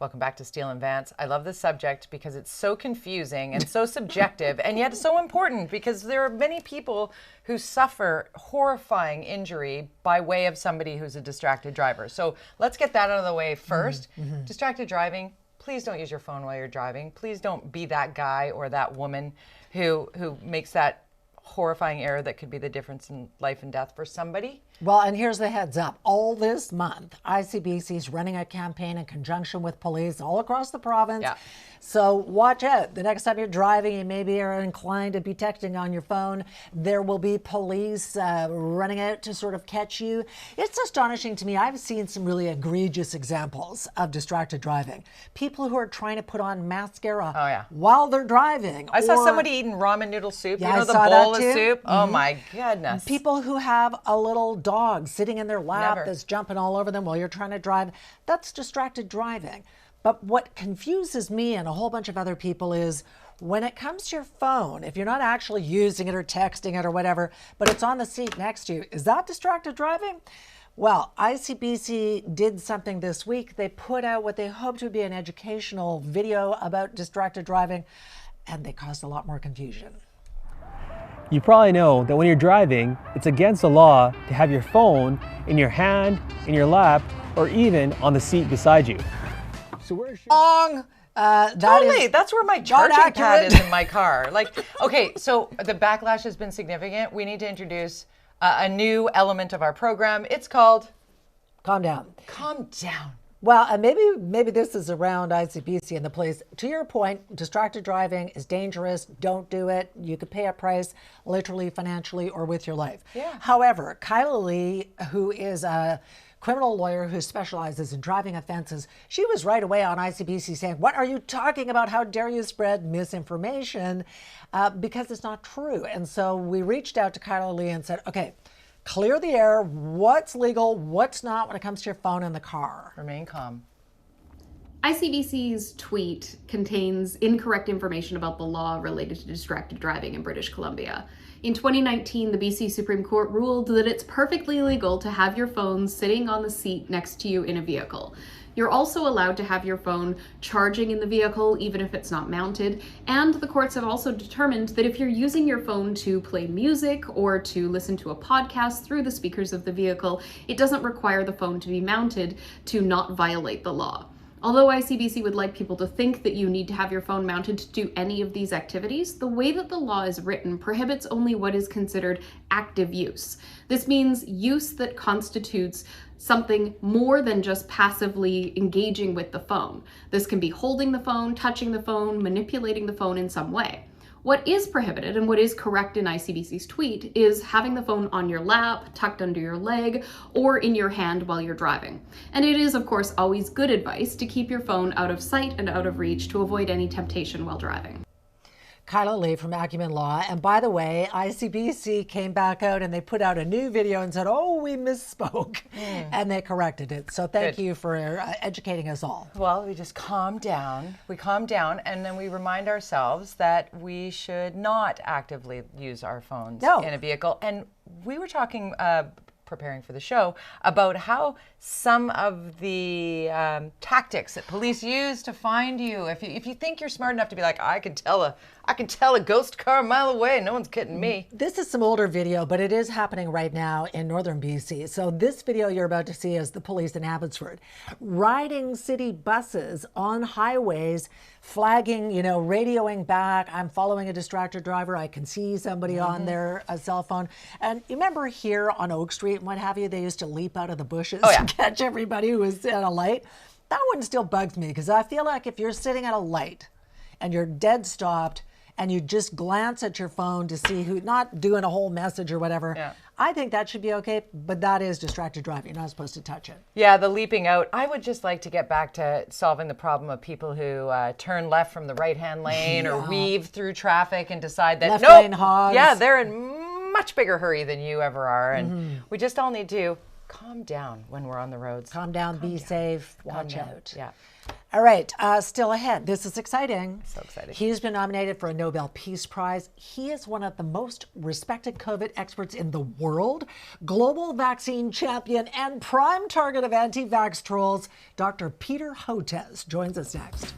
Welcome back to Steel and Vance. I love this subject because it's so confusing and so subjective and yet so important, because there are many people who suffer horrifying injury by way of somebody who's a distracted driver. So let's get that out of the way first. Distracted driving, please don't use your phone while you're driving. Please don't be that guy or that woman who makes that horrifying error that could be the difference in life and death for somebody. Well, and here's the heads up. All this month, ICBC is running a campaign in conjunction with police all across the province. Yeah. So watch out. The next time you're driving, you maybe are inclined to be texting on your phone. There will be police running out to sort of catch you. It's astonishing to me. I've seen some really egregious examples of distracted driving. People who are trying to put on mascara while they're driving. I saw somebody eating ramen noodle soup. Yeah, you know, the bowl of soup. Oh my goodness. People who have a little dog sitting in their lap that's jumping all over them while you're trying to drive. That's distracted driving. But what confuses me and a whole bunch of other people is when it comes to your phone, if you're not actually using it or texting it or whatever, but it's on the seat next to you, is that distracted driving? Well, ICBC did something this week. They put out what they hoped would be an educational video about distracted driving, and they caused a lot more confusion. You probably know that when you're driving, it's against the law to have your phone in your hand, in your lap, or even on the seat beside you. So where's Wrong. That's where my charging pad is in my car. Like, okay, so the backlash has been significant. We need to introduce a new element of our program. It's called Calm Down. Calm Down. Well, and maybe this is around ICBC and the police. To your point, distracted driving is dangerous. Don't do it. You could pay a price, literally, financially, or with your life. Yeah. However, Kyla Lee, who is a criminal lawyer who specializes in driving offenses, she was right away on ICBC saying, what are you talking about? How dare you spread misinformation? Because it's not true. And so we reached out to Kyla Lee and said, okay, clear the air. What's legal? What's not when it comes to your phone in the car? Remain calm. ICBC's tweet contains incorrect information about the law related to distracted driving in British Columbia. In 2019, the BC Supreme Court ruled that it's perfectly legal to have your phone sitting on the seat next to you in a vehicle. You're also allowed to have your phone charging in the vehicle, even if it's not mounted. And the courts have also determined that if you're using your phone to play music or to listen to a podcast through the speakers of the vehicle, it doesn't require the phone to be mounted to not violate the law. Although ICBC would like people to think that you need to have your phone mounted to do any of these activities, the way that the law is written prohibits only what is considered active use. This means use that constitutes something more than just passively engaging with the phone. This can be holding the phone, touching the phone, manipulating the phone in some way. What is prohibited and what is correct in ICBC's tweet is having the phone on your lap, tucked under your leg, or in your hand while you're driving. And it is, of course, always good advice to keep your phone out of sight and out of reach to avoid any temptation while driving. Kyla Lee from Acumen Law. And by the way, ICBC came back out and they put out a new video and said, oh, we misspoke. And they corrected it. So thank you for educating us all. Well, we just calm down. We calm down and then we remind ourselves that we should not actively use our phones in a vehicle. And we were talking preparing for the show about how some of the tactics that police use to find you, if you think you're smart enough to be like, I can tell a ghost car a mile away, no one's kidding me. This is some older video, but it is happening right now in northern BC. So this video you're about to see is the police in Abbotsford riding city buses on highways, flagging, radioing back, I'm following a distracted driver, I can see somebody on their cell phone. And you remember here on Oak Street and what have you, they used to leap out of the bushes to catch everybody who was at a light. That one still bugs me because I feel like if you're sitting at a light and you're dead stopped and you just glance at your phone to see who, not doing a whole message or whatever, I think that should be okay, but that is distracted driving. You're not supposed to touch it. Yeah, the leaping out. I would just like to get back to solving the problem of people who turn left from the right-hand lane or weave through traffic and decide that, lane hogs. Yeah, they're in much bigger hurry than you ever are. And we just all need to calm down when we're on the roads. Calm down, be safe, watch out. Yeah. All right, still ahead. This is exciting. So exciting. He's been nominated for a Nobel Peace Prize. He is one of the most respected COVID experts in the world, global vaccine champion, and prime target of anti-vax trolls. Dr. Peter Hotez joins us next.